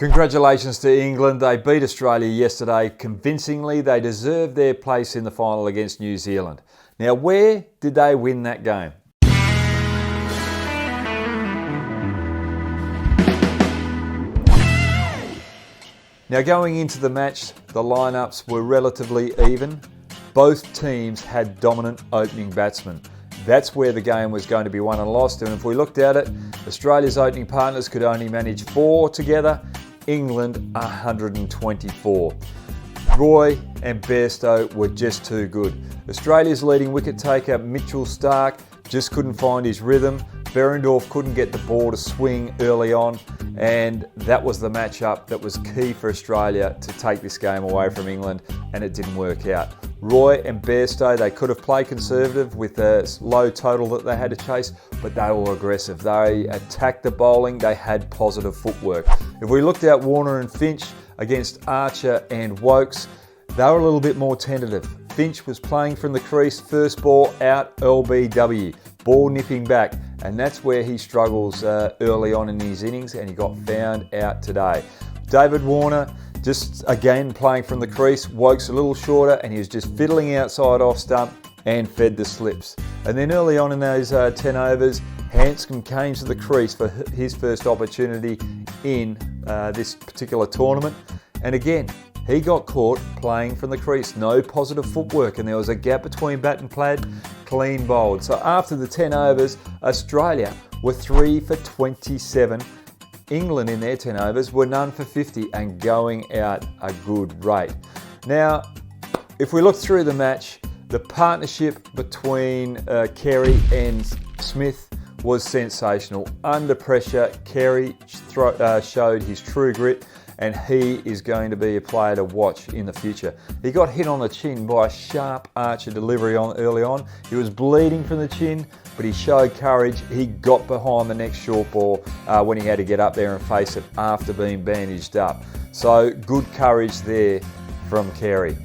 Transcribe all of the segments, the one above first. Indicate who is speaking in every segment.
Speaker 1: Congratulations to England. They beat Australia yesterday convincingly. They deserved their place in the final against New Zealand. Now, where did they win that game? Now, going into the match, the lineups were relatively even. Both teams had dominant opening batsmen. That's where the game was going to be won and lost. And if we looked at it, Australia's opening partners could only manage 4 together. England 124. Roy and Bairstow were just too good. Australia's leading wicket taker Mitchell Starc just couldn't find his rhythm. Behrendorff couldn't get the ball to swing early on, and that was the matchup that was key for Australia to take this game away from England, and it didn't work out. Roy and Bairstow, they could have played conservative with a low total that they had to chase, but they were aggressive. They attacked the bowling, they had positive footwork. If we looked at Warner and Finch against Archer and Woakes, they were a little bit more tentative. Finch was playing from the crease, first ball out, LBW, ball nipping back, and that's where he struggles early on in his innings, and he got found out today. David Warner, just again playing from the crease, Woakes a little shorter, and he was just fiddling outside off stump and fed the slips. And then early on in those 10 overs, Hanscom came to the crease for his first opportunity in this particular tournament, and again, he got caught playing from the crease. No positive footwork, and there was a gap between bat and pad, clean bowled. So after the 10 overs, Australia were 3 for 27. England in their 10 overs were none for 50 and going out a good rate. Now, if we look through the match, the partnership between Carey and Smith was sensational. Under pressure, Carey showed his true grit, and he is going to be a player to watch in the future. He got hit on the chin by a sharp Archer delivery early on. He was bleeding from the chin, but he showed courage. He got behind the next short ball when he had to get up there and face it after being bandaged up. So good courage there from Carey.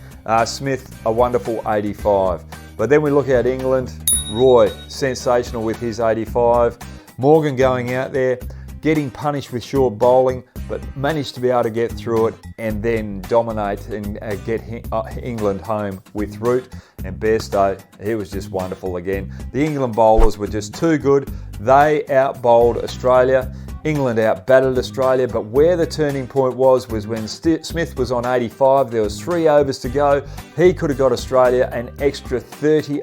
Speaker 1: Smith, a wonderful 85. But then we look at England. Roy, sensational with his 85. Morgan going out there, getting punished with short bowling, but managed to be able to get through it and then dominate and get England home with Root. And Bairstow, he was just wonderful again. The England bowlers were just too good. They out-bowled Australia. England out-batted Australia, but where the turning point was when Smith was on 85. There was 3 overs to go. He could have got Australia an extra 30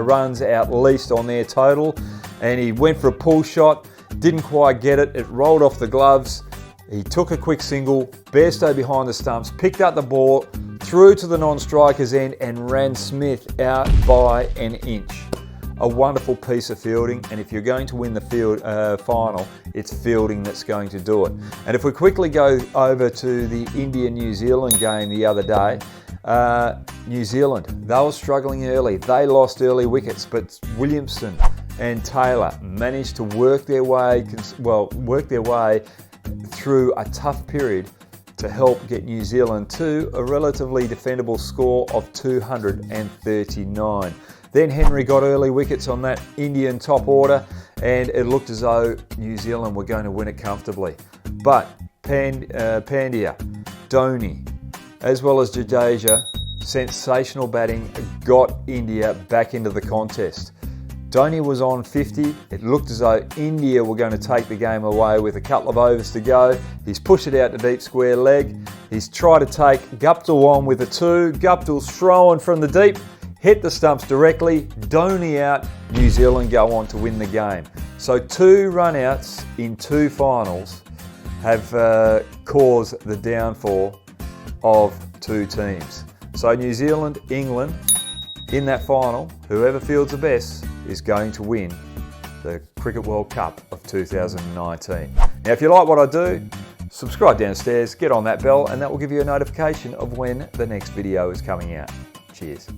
Speaker 1: runs at least on their total, and he went for a pull shot, didn't quite get it. It rolled off the gloves. He took a quick single, Bairstow behind the stumps, picked up the ball, threw to the non-striker's end and ran Smith out by an inch. A wonderful piece of fielding, and if you're going to win the final, it's fielding that's going to do it. And if we quickly go over to the India-New Zealand game the other day, New Zealand, they were struggling early. They lost early wickets, but Williamson and Taylor managed to work their way through a tough period to help get New Zealand to a relatively defendable score of 239. Then Henry got early wickets on that Indian top order, and it looked as though New Zealand were going to win it comfortably. But Pandya, Dhoni, as well as Jadeja, sensational batting got India back into the contest. Dhoni was on 50. It looked as though India were going to take the game away with a couple of overs to go. He's pushed it out to deep square leg. He's tried to take Guptill on with a 2. Guptill's thrown from the deep, hit the stumps directly. Dhoni out. New Zealand go on to win the game. So 2 run-outs in 2 finals have caused the downfall of 2 teams. So New Zealand, England, in that final, whoever fields the best is going to win the Cricket World Cup of 2019. Now, if you like what I do, subscribe downstairs, get on that bell, and that will give you a notification of when the next video is coming out. Cheers.